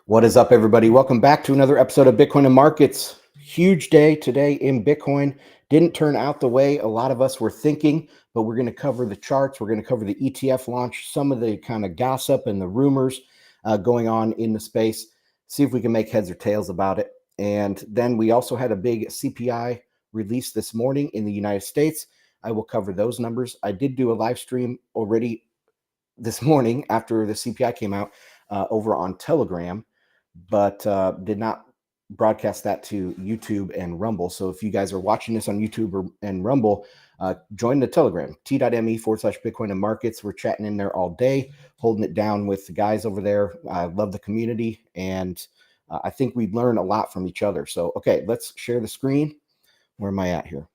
What is up, everybody? Welcome back to another episode of Bitcoin and Markets. Huge day today in Bitcoin. Didn't turn out the way a lot of us were thinking, but we're going to cover the charts. We're going to cover the ETF launch, some of the kind of gossip and the rumors going on in the space, see if we can make heads or tails about it. And then we also had a big CPI release this morning in the United States. I will cover those numbers. I did do a live stream already this morning after the CPI came out over on Telegram, but did not broadcast that to YouTube and Rumble. So if you guys are watching this on YouTube and Rumble, join the Telegram, t.me/Bitcoin and Markets. We're chatting in there all day, holding it down with the guys over there. I love the community, and I think we learn a lot from each other. So, okay, let's share the screen. Where am I at here?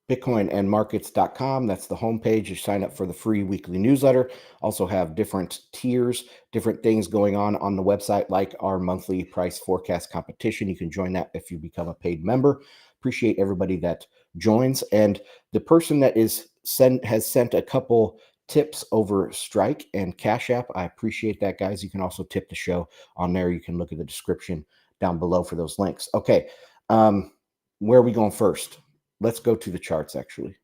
bitcoinandmarkets.com. That's the homepage. You sign up for the free weekly newsletter. Also have different tiers, different things going on the website, like our monthly price forecast competition. You can join that if you become a paid member. Appreciate everybody that joins. And the person that has sent a couple tips over Strike and Cash App. I appreciate that, guys. You can also tip the show on there. You can look at the description down below for those links. Okay. Where are we going first? Let's go to the charts, actually.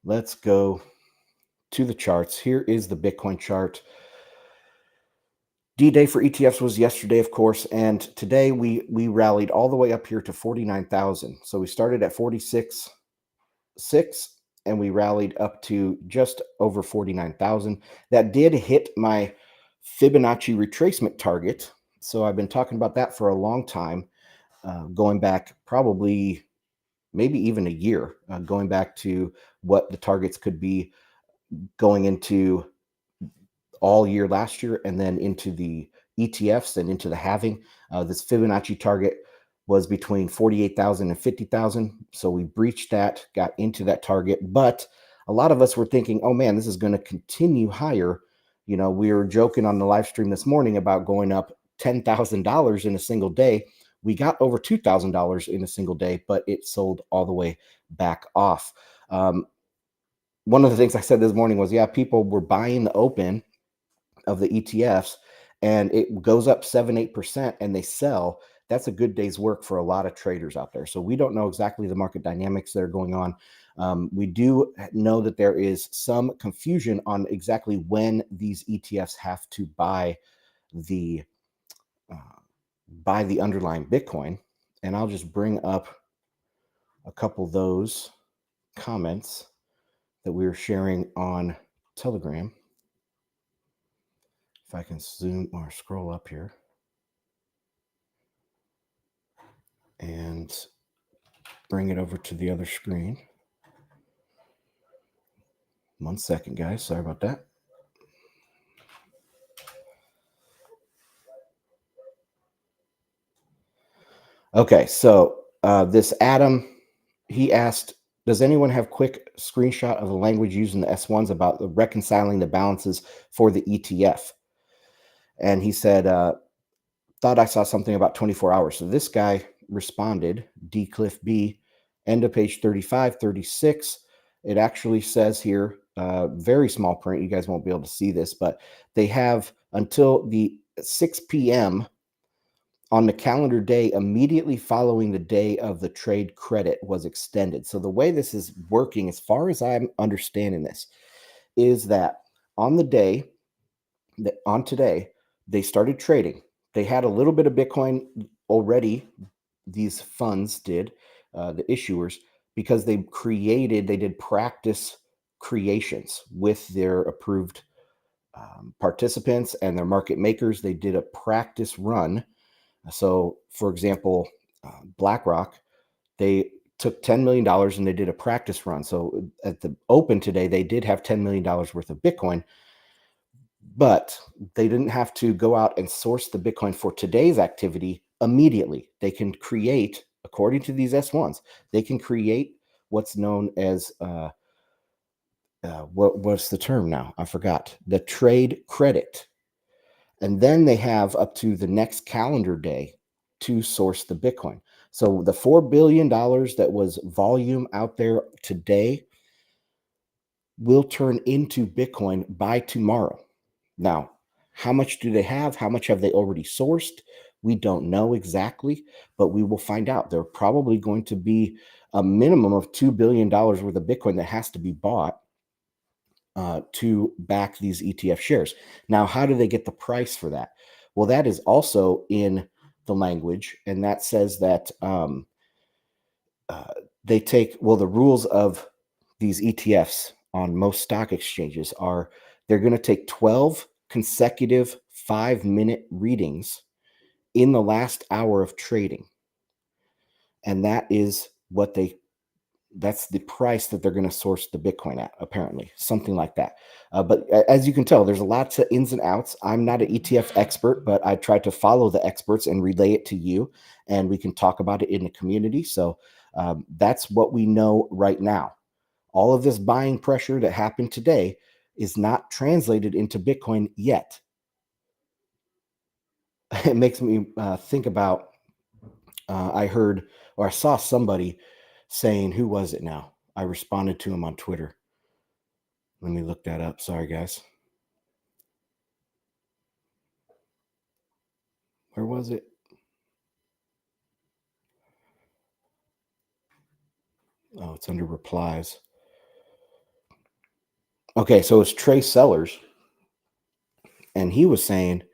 Let's go to the charts. Here is the Bitcoin chart. D-Day for ETFs was yesterday, of course, and today we rallied all the way up here to 49,000. So we started at 46.6 and we rallied up to just over 49,000. That did hit my Fibonacci retracement target. So I've been talking about that for a long time, going back probably maybe even a year, going back to what the targets could be going into all year last year and then into the ETFs and into the halving. This Fibonacci target was between 48,000 and 50,000. So we breached that, got into that target. But a lot of us were thinking, oh man, this is going to continue higher. You know, we were joking on the live stream this morning about going up $10,000 in a single day. We got over $2,000 in a single day, but it sold all the way back off. One of the things I said this morning was, yeah, people were buying the open of the ETFs and it goes up 7-8% and they sell. That's a good day's work for a lot of traders out there. So we don't know exactly the market dynamics that are going on. We do know that there is some confusion on exactly when these ETFs have to buy the underlying Bitcoin. And I'll just bring up a couple of those comments that we were sharing on Telegram. If I can zoom or scroll up here and bring it over to the other screen. 1 second, guys. Sorry about that. Okay, so this Adam, he asked, does anyone have quick screenshot of the language used in the S1s about reconciling the balances for the ETF? And he said, thought I saw something about 24 hours. So this guy responded, D Cliff B, end of page 35, 36. It actually says here, very small print. You guys won't be able to see this, but they have until the 6 p.m. on the calendar day immediately following the day of the trade credit was extended. So the way this is working, as far as I'm understanding this, is that on the day, on today, they started trading. They had a little bit of Bitcoin already. These funds did, the issuers, because they did practice creations with their approved participants and their market makers. They did a practice run. So, for example, BlackRock, they took $10 million and they did a practice run. So at the open today, they did have $10 million worth of Bitcoin, but they didn't have to go out and source the Bitcoin for today's activity immediately. They can create, according to these S1s, they can create what's known as, what's the term now? I forgot. The trade credit. And then they have up to the next calendar day to source the Bitcoin. So the $4 billion that was volume out there today, will turn into Bitcoin by tomorrow. Now, how much do they have? How much have they already sourced? We don't know exactly, but we will find out. They're probably going to be a minimum of $2 billion worth of Bitcoin that has to be bought to back these ETF shares. Now, how do they get the price for that? Well, that is also in the language, and that says that uh, they take, well, the rules of these ETFs on most stock exchanges are they're going to take 12 consecutive 5-minute readings in the last hour of trading. And that is what they that's the price that they're going to source the Bitcoin at, apparently, something like that. But as you can tell, there's lots of ins and outs. I'm not an ETF expert, but I try to follow the experts and relay it to you, and we can talk about it in the community. So that's what we know right now. All of this buying pressure that happened today is not translated into Bitcoin yet. It makes me think about I heard or I saw somebody saying, who was it now? I responded to him on Twitter. Let me look that up. Sorry, guys. Where was it? Oh, it's under replies. Okay, so it's Trey Sellers, and he was saying,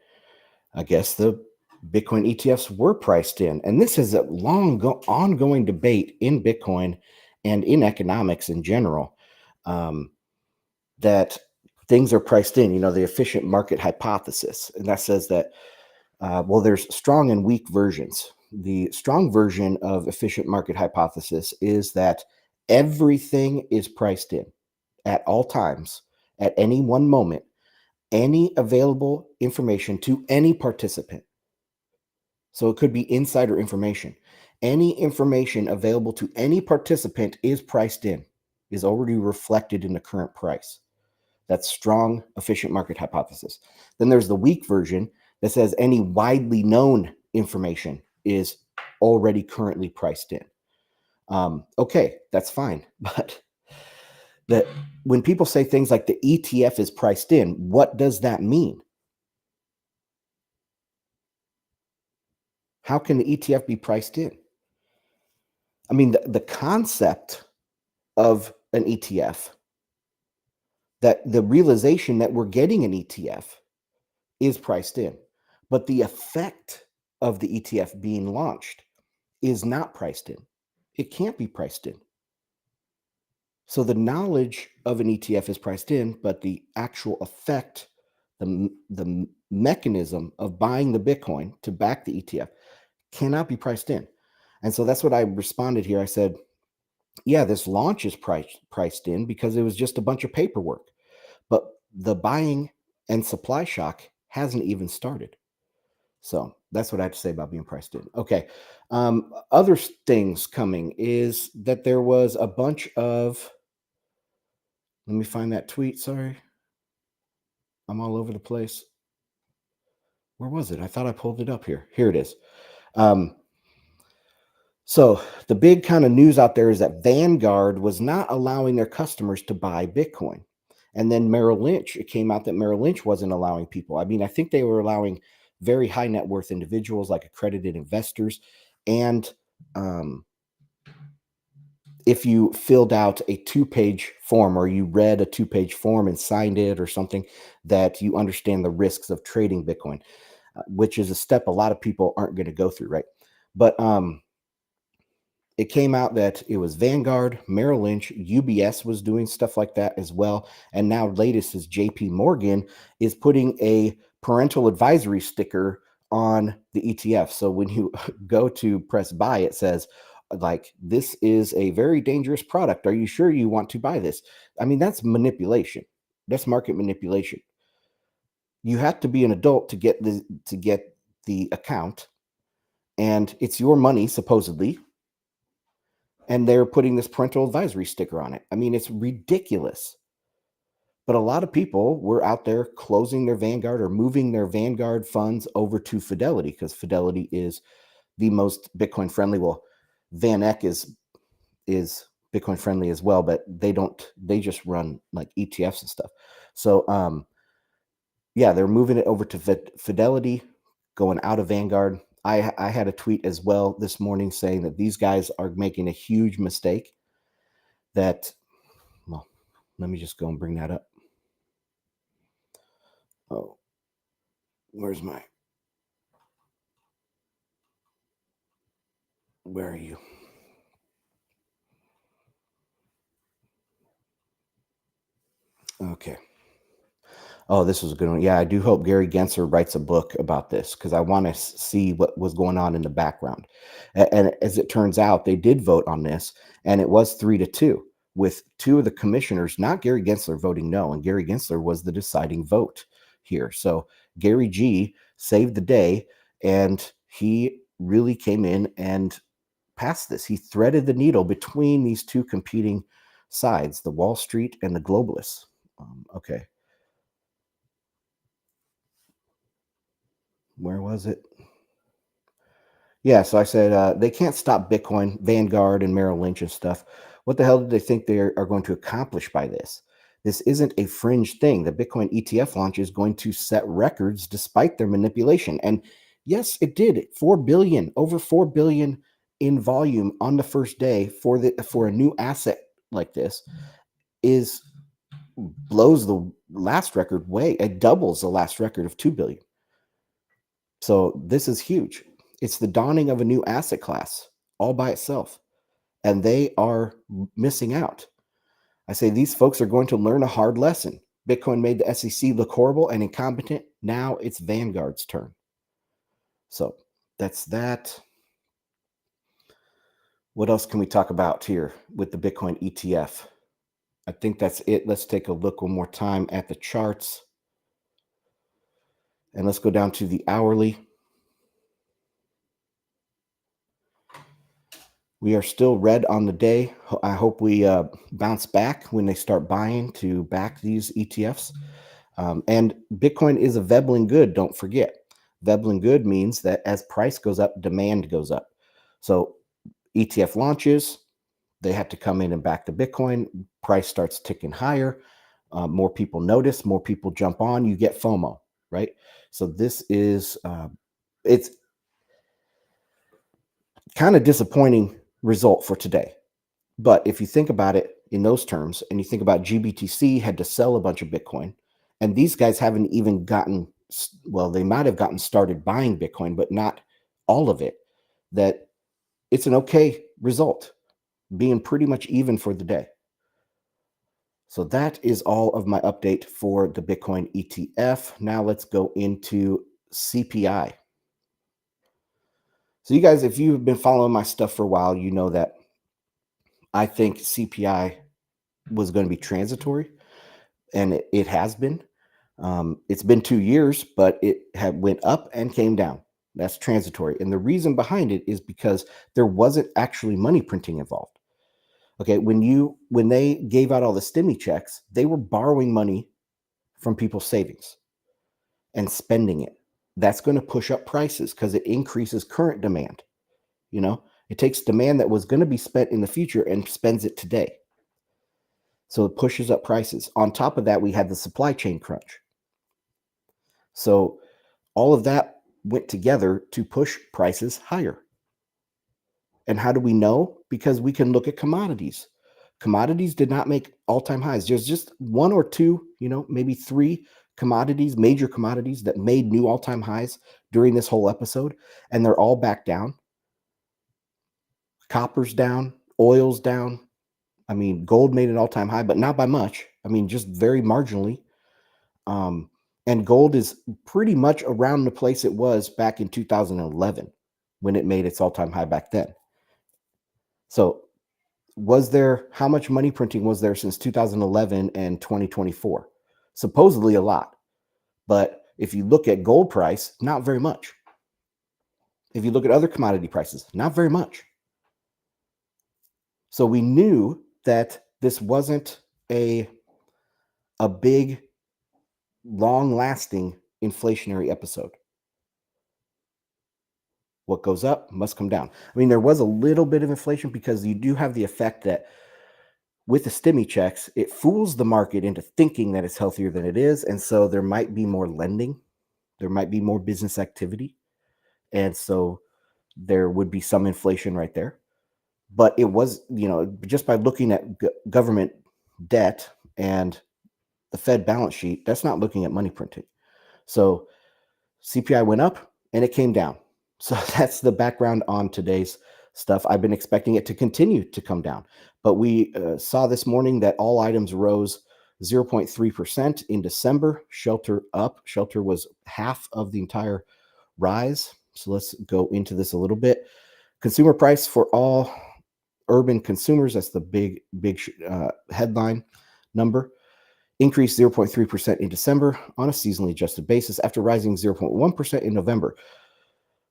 I guess the Bitcoin ETFs were priced in. And this is a ongoing debate in Bitcoin and in economics in general, that things are priced in, the efficient market hypothesis. And that says that, well, there's strong and weak versions. The strong version of efficient market hypothesis is that everything is priced in at all times, at any one moment, any available information to any participant. So it could be insider information. Any information available to any participant is priced in, is already reflected in the current price. That's strong, efficient market hypothesis. Then there's the weak version that says any widely known information is already currently priced in. Okay, that's fine. But that when people say things like the ETF is priced in, what does that mean? How can the ETF be priced in? I mean, the concept of an ETF, that the realization that we're getting an ETF is priced in, but the effect of the ETF being launched is not priced in. It can't be priced in. So the knowledge of an ETF is priced in, but the actual effect, the mechanism of buying the Bitcoin to back the ETF cannot be priced in. And so that's what I responded here. I said, yeah, this launch is priced in because it was just a bunch of paperwork, but the buying and supply shock hasn't even started. So that's what I have to say about being priced in. Okay. Other things coming is that there was a bunch of, let me find that tweet. Sorry. I'm all over the place. Where was it? I thought I pulled it up here. Here it is. Um, so the big kind of news out there is that Vanguard was not allowing their customers to buy Bitcoin. And then Merrill Lynch, it came out that Merrill Lynch wasn't allowing people. I mean, I think they were allowing very high net worth individuals like accredited investors. And if you filled out a 2-page form or you read a 2-page form and signed it or something, that you understand the risks of trading Bitcoin, which is a step a lot of people aren't going to go through, right? But it came out that it was Vanguard, Merrill Lynch, UBS was doing stuff like that as well. And now latest is JP Morgan is putting a parental advisory sticker on the ETF. So when you go to press buy, it says, like, this is a very dangerous product. Are you sure you want to buy this? I mean, that's manipulation. That's market manipulation. You have to be an adult to get the account, and it's your money supposedly, and they're putting this parental advisory sticker on it. I mean, it's ridiculous. But a lot of people were out there closing their Vanguard or moving their Vanguard funds over to Fidelity because Fidelity is the most Bitcoin friendly. Well, Van Eck is Bitcoin friendly as well, but they just run like ETFs and stuff. So yeah, they're moving it over to Fidelity, going out of Vanguard. I had a tweet as well this morning saying that these guys are making a huge mistake. That, well, let me just go and bring that up. Oh, where's my, where are you? Okay. Oh, this was a good one. Yeah, I do hope Gary Gensler writes a book about this because I want to see what was going on in the background. And as it turns out, they did vote on this, and it was 3-2, with two of the commissioners, not Gary Gensler, voting no, and Gary Gensler was the deciding vote here. So Gary G saved the day, and he really came in and passed this. He threaded the needle between these two competing sides, the Wall Street and the globalists. Okay, where was it? Yeah, so I said they can't stop Bitcoin, Vanguard, and Merrill Lynch and stuff. What the hell do they think they are going to accomplish by this? This isn't a fringe thing. The Bitcoin ETF launch is going to set records despite their manipulation. And yes, it did. 4 billion, over 4 billion in volume on the first day for a new asset like this is blows the last record way. It doubles the last record of 2 billion. So this is huge. It's the dawning of a new asset class all by itself, and they are missing out. I say these folks are going to learn a hard lesson. Bitcoin made the SEC look horrible and incompetent. Now it's Vanguard's turn. So that's that. What else can we talk about here with the Bitcoin ETF? I think that's it. Let's take a look one more time at the charts. And let's go down to the hourly. We are still red on the day. I hope we bounce back when they start buying to back these ETFs. And Bitcoin is a Veblen good, don't forget. Veblen good means that as price goes up, demand goes up. So ETF launches, they have to come in and back the Bitcoin. Price starts ticking higher. More people notice, more people jump on. You get FOMO, right? So this is, it's kind of disappointing result for today. But if you think about it in those terms, and you think about GBTC had to sell a bunch of Bitcoin, and these guys haven't even gotten, well, they might have gotten started buying Bitcoin, but not all of it, that it's an okay result, being pretty much even for the day. So that is all of my update for the Bitcoin ETF. Now let's go into CPI. So you guys, if you've been following my stuff for a while, you know that I think CPI was going to be transitory, and it has been. It's been 2 years, but it had went up and came down. That's transitory, and the reason behind it is because there wasn't actually money printing involved. Okay, when they gave out all the stimmy checks, they were borrowing money from people's savings and spending it. That's going to push up prices because it increases current demand. You know, it takes demand that was going to be spent in the future and spends it today. So it pushes up prices. On top of that, we had the supply chain crunch. So all of that went together to push prices higher. And how do we know? Because we can look at commodities. Commodities did not make all-time highs. There's just one or two, maybe three commodities, major commodities that made new all-time highs during this whole episode, and they're all back down. Copper's down, oil's down. I mean, gold made an all-time high, but not by much. I mean, just very marginally. And gold is pretty much around the place it was back in 2011 when it made its all-time high back then. So how much money printing was there since 2011 and 2024? Supposedly a lot. But if you look at gold price, not very much. If you look at other commodity prices, not very much. So we knew that this wasn't a big, long-lasting inflationary episode. What goes up must come down. I mean, there was a little bit of inflation because you do have the effect that with the stimmy checks, it fools the market into thinking that it's healthier than it is. And so there might be more lending, there might be more business activity. And so there would be some inflation right there. But it was, just by looking at government debt and the Fed balance sheet, that's not looking at money printing. So CPI went up and it came down. So that's the background on today's stuff. I've been expecting it to continue to come down, but we saw this morning that all items rose 0.3% in December. Shelter up. Shelter was half of the entire rise. So let's go into this a little bit. Consumer price for all urban consumers, that's the big headline number, increased 0.3% in December on a seasonally adjusted basis after rising 0.1% in November.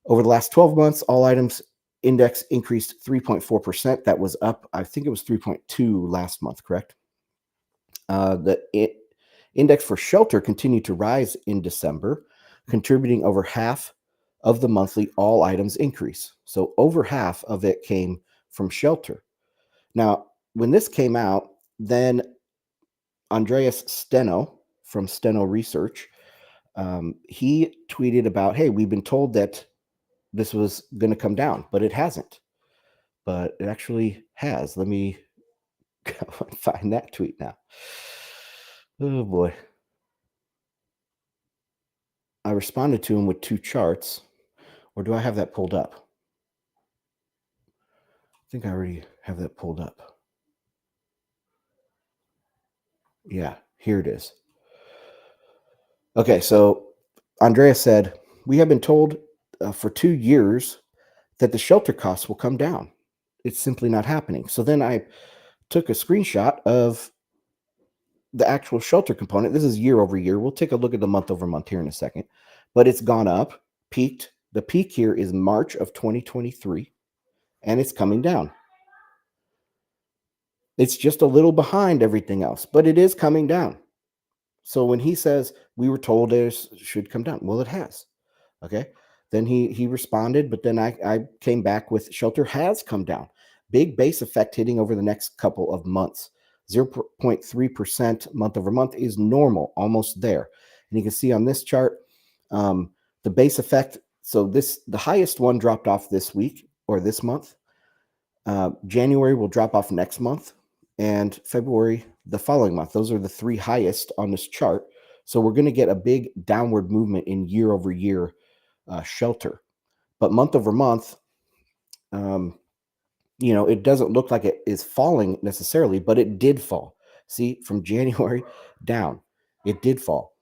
Over the last 12 months, all items index increased 3.4%. That was up, I think it was 3.2 last month, correct? The index for shelter continued to rise in December, contributing over half of the monthly all items increase. So over half of it came from shelter. Now, when this came out, then Andreas Steno from Steno Research, he tweeted about, hey, we've been told that this was going to come down, but it hasn't. But it actually has. Let me go and find that tweet now. Oh, boy. I responded to him with 2 charts. Or do I have that pulled up? I think I already have that pulled up. Yeah, here it is. Okay, so Andrea said, we have been told for 2 years that the shelter costs will come down. It's simply not happening. So then I took a screenshot of the actual shelter component. This is year over year. We'll take a look at the month over month here in a second, but it's gone up, peaked. The peak here is March of 2023, and it's coming down. It's just a little behind everything else, but it is coming down. So when he says we were told it should come down, well, it has. Okay. Then he responded, but then I came back with shelter has come down. Big base effect hitting over the next couple of months. 0.3% month over month is normal, almost there. And you can see on this chart, the base effect. So the highest one dropped off this week or this month. January will drop off next month, and February the following month. Those are the 3 highest on this chart. So we're going to get a big downward movement in year over year shelter. But month over month, it doesn't look like it is falling necessarily, but it did fall. See, from January down, it did fall.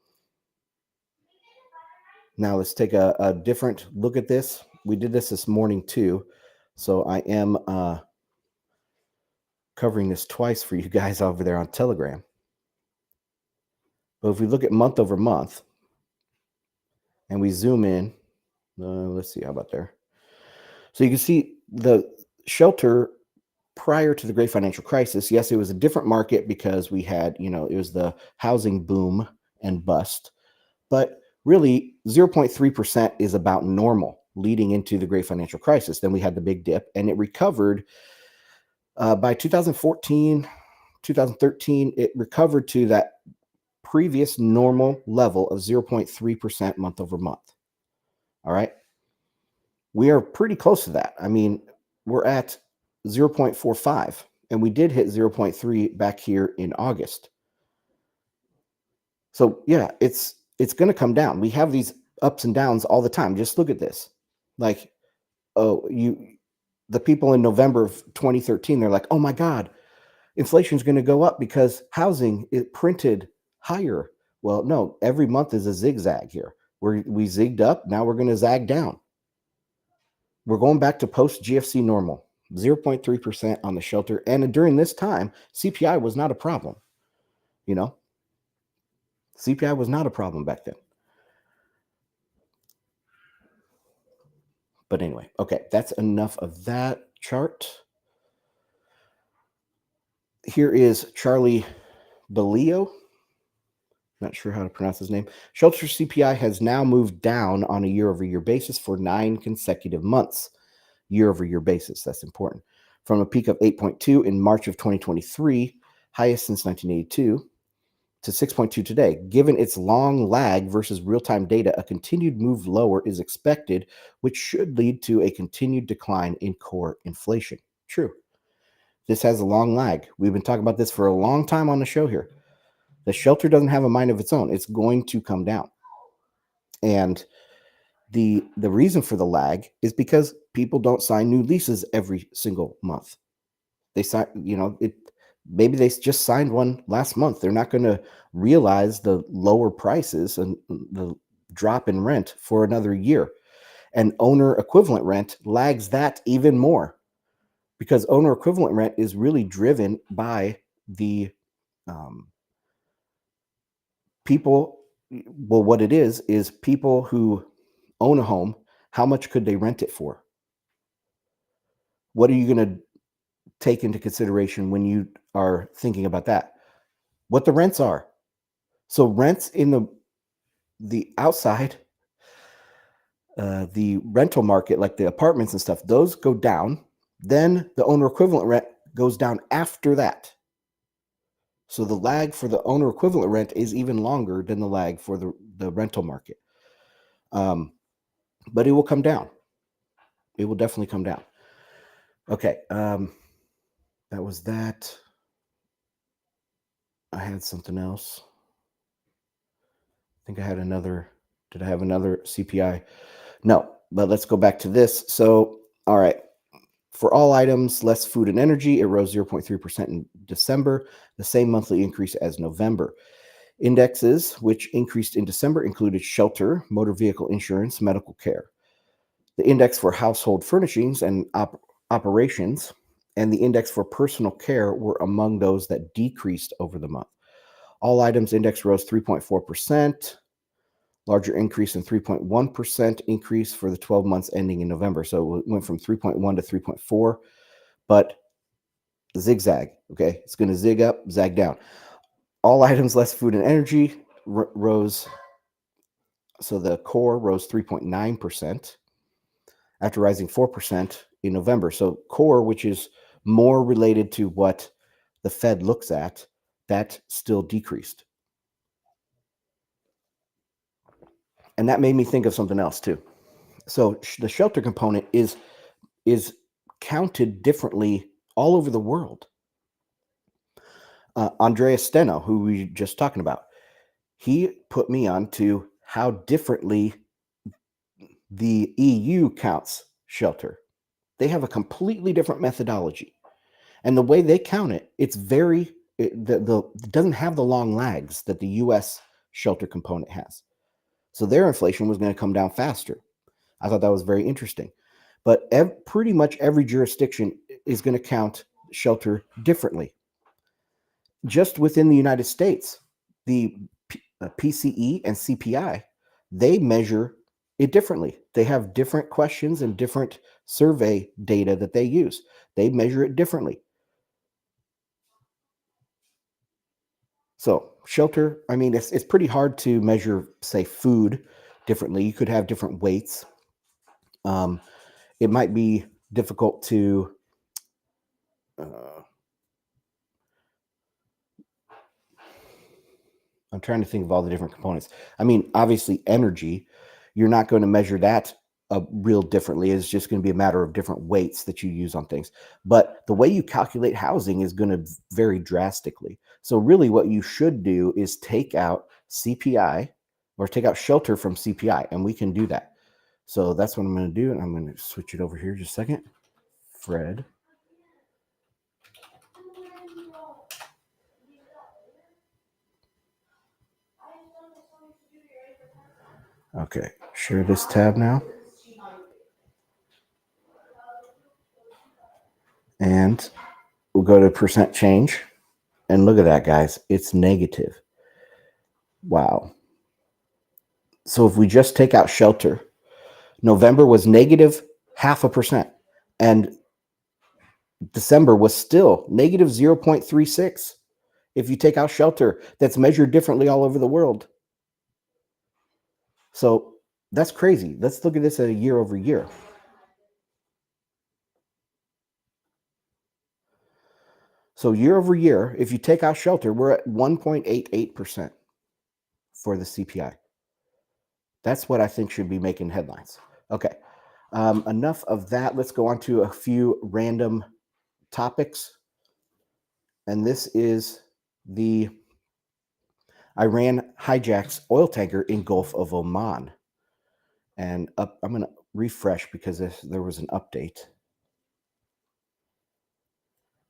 Now let's take a different look at this. We did this morning too. So I am covering this twice for you guys over there on Telegram. But if we look at month over month and we zoom in, let's see, how about there? So you can see the shelter prior to the great financial crisis. Yes, it was a different market because we had, it was the housing boom and bust. But really, 0.3% is about normal leading into the great financial crisis. Then we had the big dip and it recovered by 2014, 2013. It recovered to that previous normal level of 0.3% month over month. All right. We are pretty close to that. I mean, we're at 0.45 and we did hit 0.3 back here in August. So yeah, it's going to come down. We have these ups and downs all the time. Just look at this. Like, the people in November of 2013, they're like, oh my God, inflation is going to go up because housing is printed higher. Well, no, every month is a zigzag here. We zigged up. Now we're going to zag down. We're going back to post GFC normal, 0.3% on the shelter. And during this time, CPI was not a problem. CPI was not a problem back then. But anyway, okay, that's enough of that chart. Here is Charlie Belio. Not sure how to pronounce his name. Shelter CPI has now moved down on a year-over-year basis for 9 consecutive months. Year-over-year basis, that's important. From a peak of 8.2 in March of 2023 highest since 1982, to 6.2 today. Given its long lag versus real-time data, a continued move lower is expected, which should lead to a continued decline in core inflation. True. This has a long lag. We've been talking about this for a long time on the show here. The shelter doesn't have a mind of its own. It's going to come down. And the reason for the lag is because people don't sign new leases every single month. They sign, maybe they just signed one last month. They're not going to realize the lower prices and the drop in rent for another year. And owner equivalent rent lags that even more, because owner equivalent rent is really driven by the people. Well, what it is people who own a home, how much could they rent it for? What are you going to take into consideration when you are thinking about that? What the rents are. So rents in the outside, the rental market, like the apartments and stuff, those go down. Then the owner equivalent rent goes down after that. So the lag for the owner equivalent rent is even longer than the lag for the rental market. But it will come down. It will definitely come down. Okay. That was that. I had something else. I think I had another. Did I have another CPI? No, but let's go back to this. So, all right. For all items, less food and energy, it rose 0.3% in December, the same monthly increase as November. Indexes, which increased in December, included shelter, motor vehicle insurance, medical care. The index for household furnishings and operations and the index for personal care were among those that decreased over the month. All items index rose 3.4%, larger increase in 3.1% increase for the 12 months ending in November. So it went from 3.1 to 3.4, but zigzag, okay? It's going to zig up, zag down. All items less food and energy rose. So the core rose 3.9% after rising 4% in November. So core, which is more related to what the Fed looks at, that still decreased. And that made me think of something else too. So the shelter component is counted differently all over the world. Andreas Steno, who we were just talking about, he put me on to how differently the EU counts shelter. They have a completely different methodology. And the way they count it, it doesn't have the long lags that the US shelter component has. So their inflation was going to come down faster. I thought that was very interesting. But pretty much every jurisdiction is going to count shelter differently. Just within the United States, the PCE and CPI, they measure it differently. They have different questions and different survey data that they use. They measure it differently. So shelter, I mean, it's pretty hard to measure, say, food differently. You could have different weights. It might be difficult to I'm trying to think of all the different components. I mean, obviously, energy, you're not going to measure that real differently. It's just going to be a matter of different weights that you use on things. But the way you calculate housing is going to vary drastically. So really what you should do is take out CPI or take out shelter from CPI, and we can do that. So that's what I'm going to do, and I'm going to switch it over here just a second. Fred. Okay, share this tab now. And we'll go to percent change. And look at that, guys. It's negative. Wow. So if we just take out shelter, November was negative 0.5%. And December was still negative 0.36. If you take out shelter, that's measured differently all over the world. So that's crazy. Let's look at this at a year over year. So year over year, if you take out shelter, we're at 1.88% for the CPI. That's what I think should be making headlines. Okay. Enough of that. Let's go on to a few random topics. And this is the Iran hijacks oil tanker in Gulf of Oman. And I'm going to refresh because there was an update.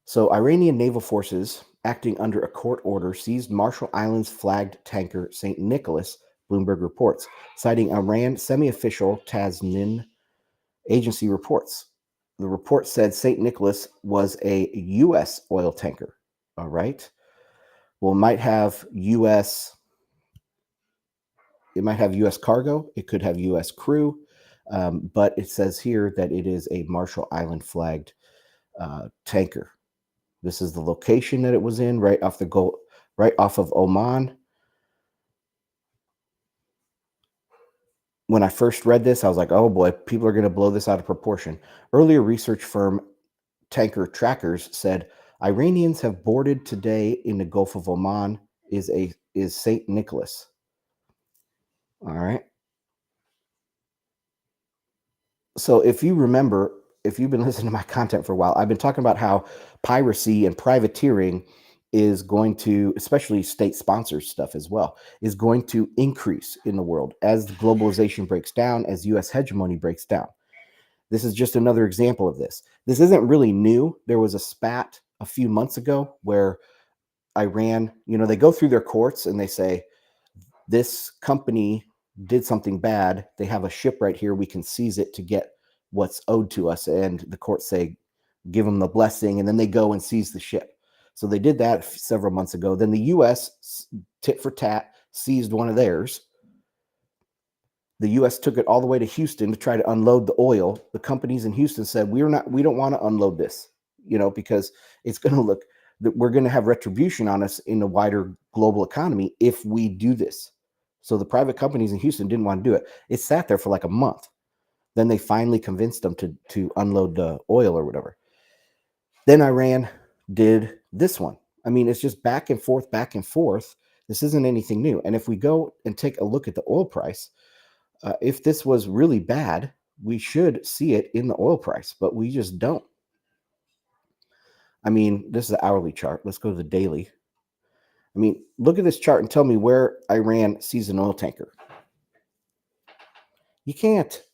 So Iranian naval forces, acting under a court order, seized Marshall Islands flagged tanker St. Nicholas, Bloomberg reports, citing Iran semi-official Tasnim agency reports. The report said St. Nicholas was a U.S. oil tanker. All right. Well, it might have U.S. cargo. It could have U.S. crew, but it says here that it is a Marshall Island flagged tanker. This is the location that it was in, right off of Oman. When I first read this, I was like, oh boy, people are going to blow this out of proportion. Earlier research firm Tanker Trackers said Iranians have boarded today in the Gulf of Oman is St. Nicholas. All right. So if you remember, if you've been listening to my content for a while, I've been talking about how piracy and privateering is going to, especially state sponsored stuff as well, is going to increase in the world as globalization breaks down, as US hegemony breaks down. This is just another example of this. This isn't really new. There was a spat a few months ago where Iran, they go through their courts and they say, this company did something bad. They have a ship right here. We can seize it to get what's owed to us. And the courts say, give them the blessing. And then they go and seize the ship. So they did that several months ago. Then the U.S. tit for tat seized one of theirs. The U.S. took it all the way to Houston to try to unload the oil. The companies in Houston said, we don't want to unload this, because it's going to look that we're going to have retribution on us in the wider global economy if we do this. So the private companies in Houston didn't want to do it. It sat there for like a month. Then they finally convinced them to unload the oil or whatever. Then Iran did this one. I mean, it's just back and forth, back and forth. This isn't anything new. And if we go and take a look at the oil price, if this was really bad, we should see it in the oil price, but we just don't. I mean, this is the hourly chart. Let's go to the daily. I mean, look at this chart and tell me where Iran sees an oil tanker. You can't.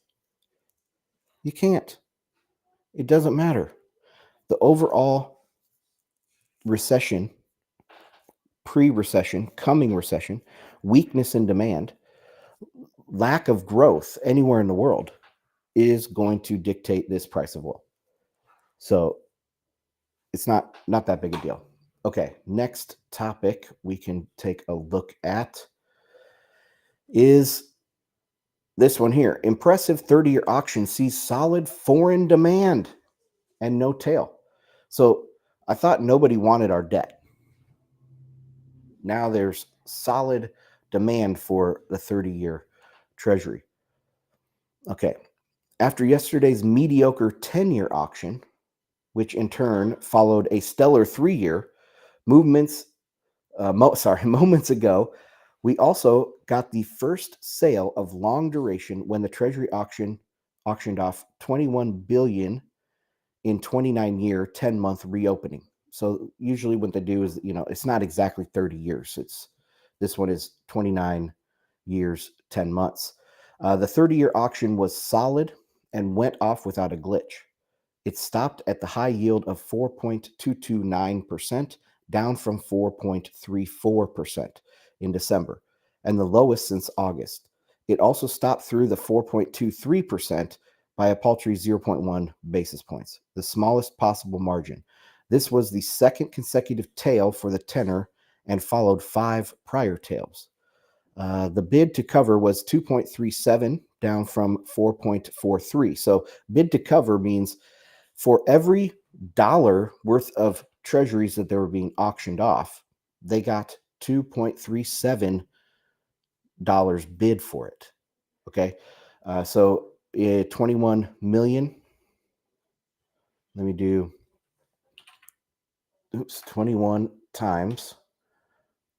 You can't. It doesn't matter. The overall recession, pre-recession, coming recession, weakness in demand, lack of growth anywhere in the world is going to dictate this price of oil. So it's not that big a deal. Okay, next topic we can take a look at is this one here. Impressive 30-year auction sees solid foreign demand and no tail. So I thought nobody wanted our debt. Now there's solid demand for the 30-year treasury. Okay, after yesterday's mediocre 10-year auction, which in turn followed a stellar 3-year, moments ago, we also got the first sale of long duration when the Treasury auctioned off $21 billion in 29-year, 10-month reopening. So usually what they do is, it's not exactly 30 years. This one is 29 years, 10 months. The 30-year auction was solid and went off without a glitch. It stopped at the high yield of 4.229%, down from 4.34% in December, and the lowest since August. It also stopped through the 4.23% by a paltry 0.1 basis points, the smallest possible margin. This was the second consecutive tail for the tenor and followed 5 prior tails. The bid to cover was 2.37, down from 4.43. So bid to cover means for every dollar worth of treasuries that they were being auctioned off, they got $2.37 bid for it. Okay. So 21 million. Let me do 21 times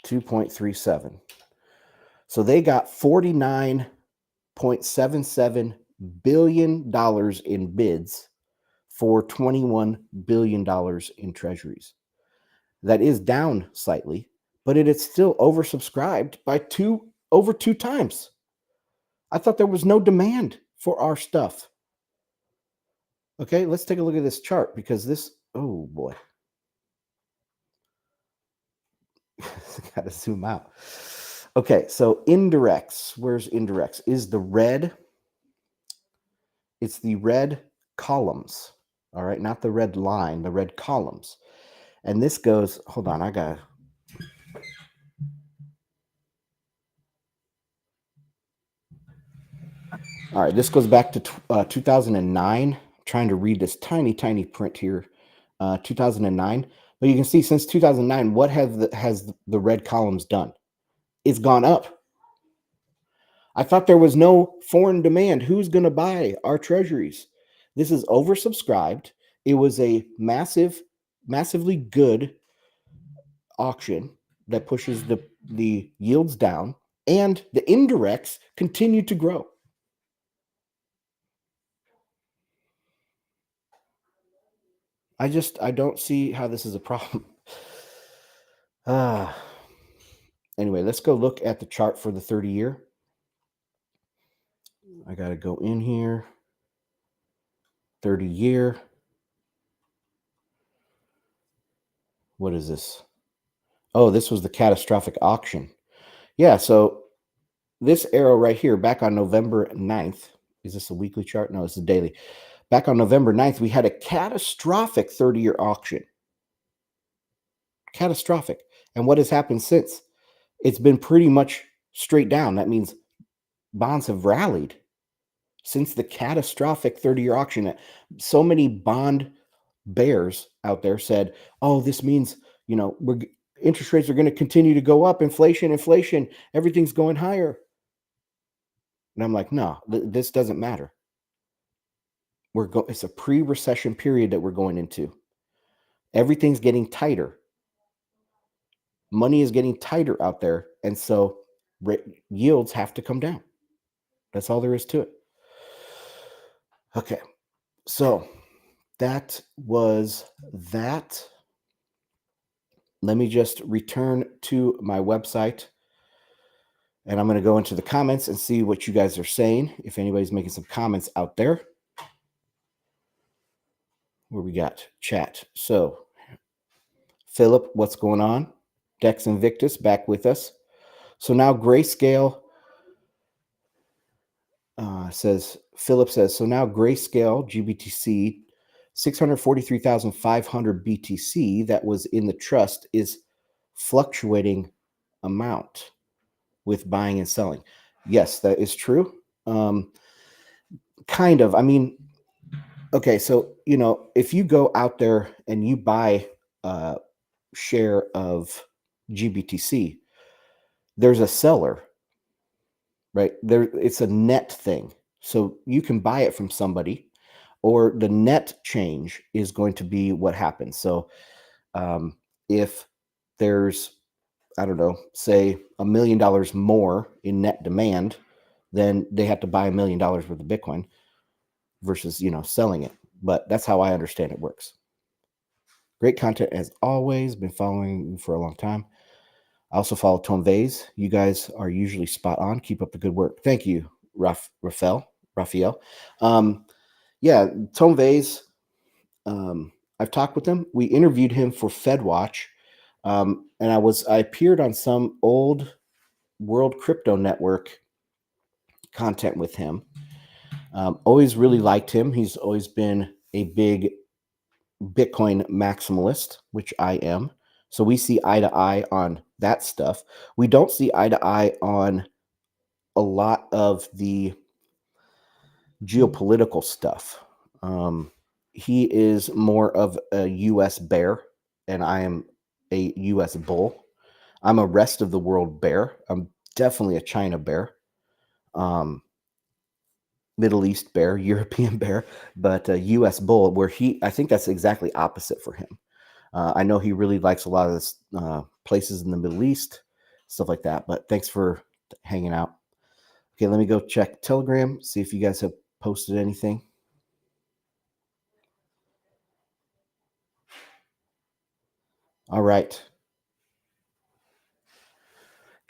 2.37. So they got $49.77 billion in bids for $21 billion in treasuries. That is down slightly, but it is still oversubscribed by over two times. I thought there was no demand for our stuff. Okay, let's take a look at this chart because oh boy. Got to zoom out. Okay, so indirects. Where's indirects? Is the red? It's the red columns. All right, not the red line, the red columns. And this goes, hold on, all right, this goes back to 2009. Trying to read this tiny print here, 2009. But you can see since 2009, what has the red columns done? It's gone up. I thought there was no foreign demand. Who's going to buy our treasuries? This is oversubscribed. It was a massively good auction that pushes the yields down, and the indirects continue to grow. I don't see how this is a problem. Anyway, let's go look at the chart for the 30-year. I got to go in here. 30-year. What is this? Oh, this was the catastrophic auction. Yeah, so this arrow right here, back on November 9th, is this a weekly chart? No, it's a daily. Back on November 9th, we had a catastrophic 30-year auction. Catastrophic. And what has happened since? It's been pretty much straight down. That means bonds have rallied since the catastrophic 30-year auction. So many bond bears out there said, oh, this means, interest rates are going to continue to go up. Inflation, everything's going higher. And I'm like, no, this doesn't matter. It's a pre-recession period that we're going into. Everything's getting tighter. Money is getting tighter out there. And so yields have to come down. That's all there is to it. Okay. So that was that. Let me just return to my website. And I'm going to go into the comments and see what you guys are saying. If anybody's making some comments out there. Where we got chat. So, Philip, what's going on? Dex Invictus back with us. So now Grayscale Philip says, so now Grayscale GBTC 643,500 BTC that was in the trust is fluctuating amount with buying and selling. Yes, that is true. Kind of. I mean, okay, so, if you go out there and you buy a share of GBTC, there's a seller, right? It's a net thing. So you can buy it from somebody, or the net change is going to be what happens. So if there's, I don't know, say $1 million more in net demand, then they have to buy $1 million worth of Bitcoin versus, selling it. But that's how I understand it works. Great content as always. Been following you for a long time. I also follow Tom Vase. You guys are usually spot on. Keep up the good work. Thank you, Raphael. Yeah, Tom Vase. I've talked with him. We interviewed him for FedWatch, and I appeared on some old World Crypto Network content with him. Always really liked him. He's always been a big Bitcoin maximalist, which I am. So we see eye to eye on that stuff. We don't see eye to eye on a lot of the geopolitical stuff. He is more of a US bear, and I am a US bull. I'm a rest of the world bear. I'm definitely a China bear, Middle East bear, European bear, but a US bull, where I think that's exactly opposite for him. I know he really likes a lot of this places in the Middle East, stuff like that. But thanks for hanging out. Okay, let me go check Telegram, see if you guys have posted anything. All right.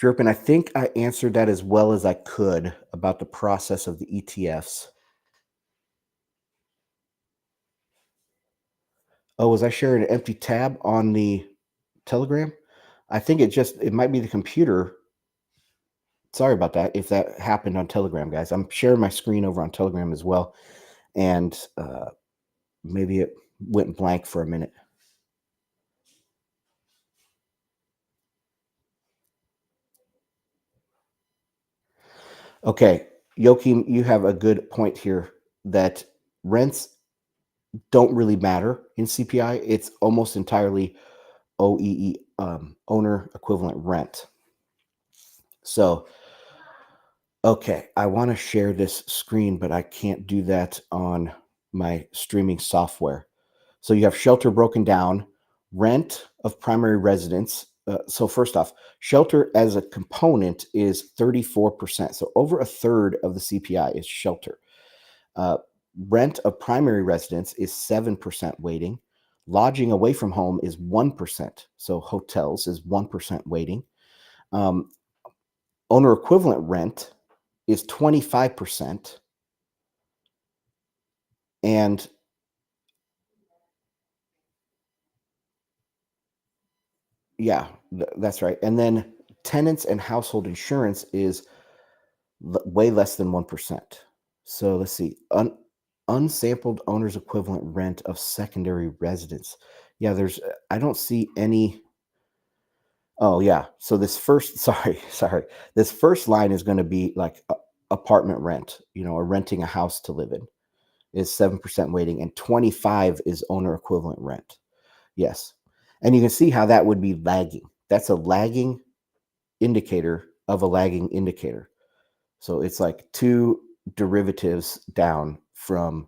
Jerpin, I think I answered that as well as I could about the process of the ETFs. Oh, was I sharing an empty tab on the Telegram? I think it might be the computer. Sorry about that if that happened on Telegram, guys. I'm sharing my screen over on Telegram as well, and maybe it went blank for a minute. Okay, Joachim, you have a good point here that rents don't really matter in CPI. It's almost entirely OEE, owner equivalent rent. So, okay, I want to share this screen, but I can't do that on my streaming software. So you have shelter broken down, rent of primary residence. So first off, shelter as a component is 34%. So over a third of the CPI is shelter. Uh, Rent of primary residence is 7% weighting. Lodging away from home is 1%. So hotels is 1% weighting. Um, Owner equivalent rent is 25%. And yeah, that's right. And then tenants and household insurance is way less than 1%. So let's see. Unsampled owner's equivalent rent of secondary residence. Yeah, I don't see any. Oh, yeah. So this first, sorry. This first line is going to be like apartment rent, or renting a house to live in is 7% weighting, and 25 is owner equivalent rent. Yes. And you can see how that would be lagging. That's a lagging indicator of a lagging indicator. So it's like two derivatives down from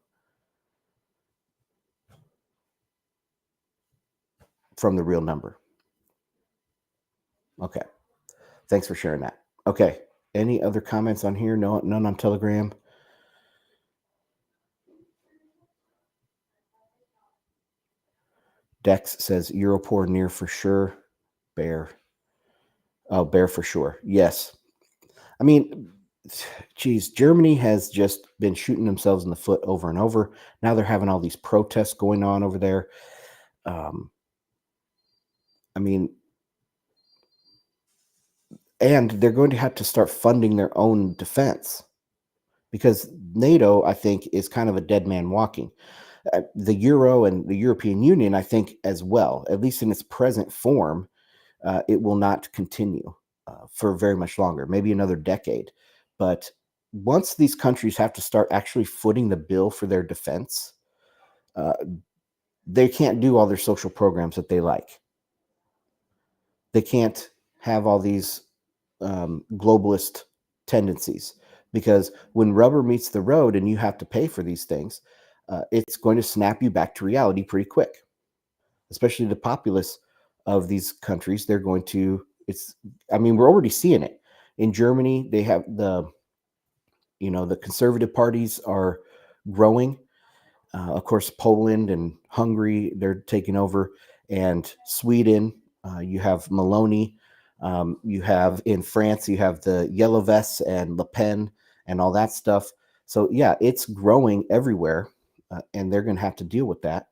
the real number. Okay. Thanks for sharing that. Okay. Any other comments on here? No, none on Telegram. Dex says Europor near for sure. Bear. Oh, bear for sure. Yes. I mean, geez, Germany has just been shooting themselves in the foot over and over. Now they're having all these protests going on over there. Um, I mean, and they're going to have to start funding their own defense because NATO, I think, is kind of a dead man walking. The euro and the European Union, I think, as well, at least in its present form, it will not continue for very much longer, maybe another decade. But once these countries have to start actually footing the bill for their defense, uh, they can't do all their social programs that they like. They can't have all these globalist tendencies because when rubber meets the road and you have to pay for these things, it's going to snap you back to reality pretty quick. Especially the populace of these countries, they're going to. It's. I mean, we're already seeing it in Germany. They have the conservative parties are growing. Of course, Poland and Hungary, they're taking over, and Sweden. You have Maloney. You have in France, you have the Yellow Vests and Le Pen and all that stuff. So yeah, it's growing everywhere, and they're going to have to deal with that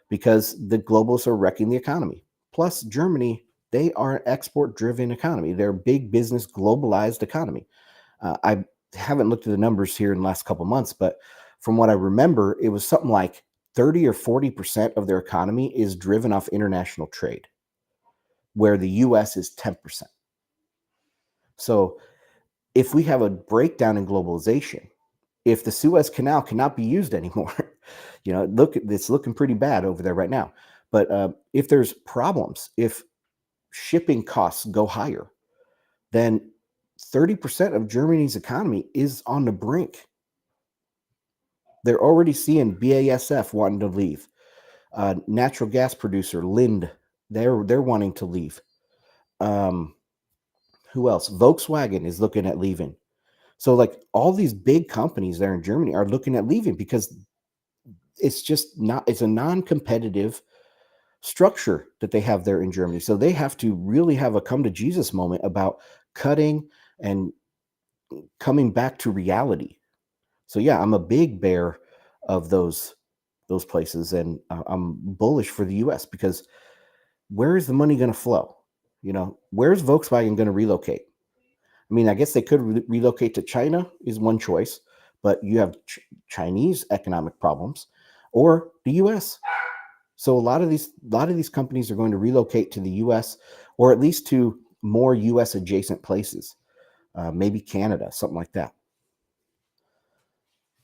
because the globalists are wrecking the economy. Plus, Germany, they are an export-driven economy. They're a big business, globalized economy. I haven't looked at the numbers here in the last couple of months, but from what I remember, it was something like 30 or 40% of their economy is driven off international trade, where the US is 10%. So if we have a breakdown in globalization, if the Suez Canal cannot be used anymore, it's looking pretty bad over there right now. But if there's problems, if shipping costs go higher, then 30% of Germany's economy is on the brink. They're already seeing BASF wanting to leave. Natural gas producer Lind, they're wanting to leave. Um, who else? Volkswagen is looking at leaving. So like all these big companies there in Germany are looking at leaving because it's just not, it's a non-competitive structure that they have there in Germany. So they have to really have a come to Jesus moment about cutting and coming back to reality. So yeah, I'm a big bear of those places, and I'm bullish for the US because where is the money going to flow? Where's Volkswagen going to relocate? I mean, I guess they could relocate to China is one choice, but you have Chinese economic problems, or the US. So a lot of these companies are going to relocate to the US, or at least to more US adjacent places, maybe Canada, something like that.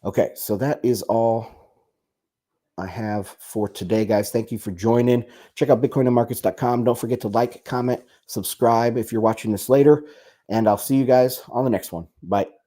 Okay, so that is all I have for today, guys. Thank you for joining. Check out bitcoinandmarkets.com. Don't forget to like, comment, subscribe if you're watching this later, and I'll see you guys on the next one. Bye.